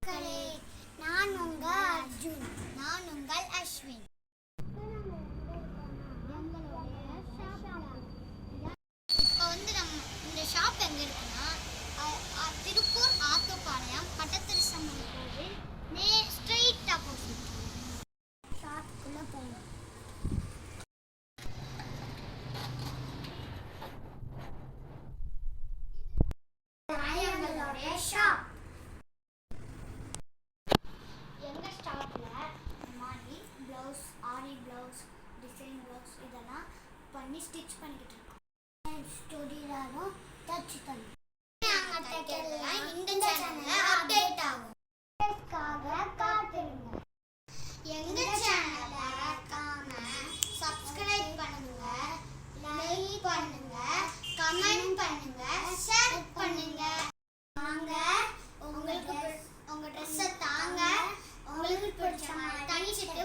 மக்களே, நான் உங்கள் அர்ஜுன். நான் உங்கள் அஸ்வின். இப்போ நம்ம இந்த ஷாப் எங்கே இருக்குன்னா திருப்பூர் ஆத்தோபாளையம் பட்டத்திருசம்மன் கோவில் ஸ்ட்ரெயிட் ஆப்போசிட். ஷாப்புக்குள்ளே போகணும். எங்களுடைய ஷாப் எங்கள் ஸ்டாப்பில் இந்த மாதிரி ப்ளவுஸ், ஆரி ப்ளவுஸ், டிசைன் ப்ளவுஸ் இதெல்லாம் பண்ணி ஸ்டிச் பண்ணிக்கிட்டு இருக்கோம். ஸ்டுடியோவும் தச்சு தரோம். நாங்கள் தைக்கிறதுலாம் இந்த சேனலில் அப்டேட் ஆகும். காத்திருங்க. எங்கள் சேனலை மறக்காம சப்ஸ்கிரைப் பண்ணுங்க, லைக் பண்ணுங்க, கமெண்ட் பண்ணுங்க, ஷேர் பண்ணுங்க. வாங்க, உங்களுக்கு உங்க ட்ரெஸ்ஸை தாங்க, உங்களுக்கு பிடிச்ச மாதிரி தனிச்சிட்டு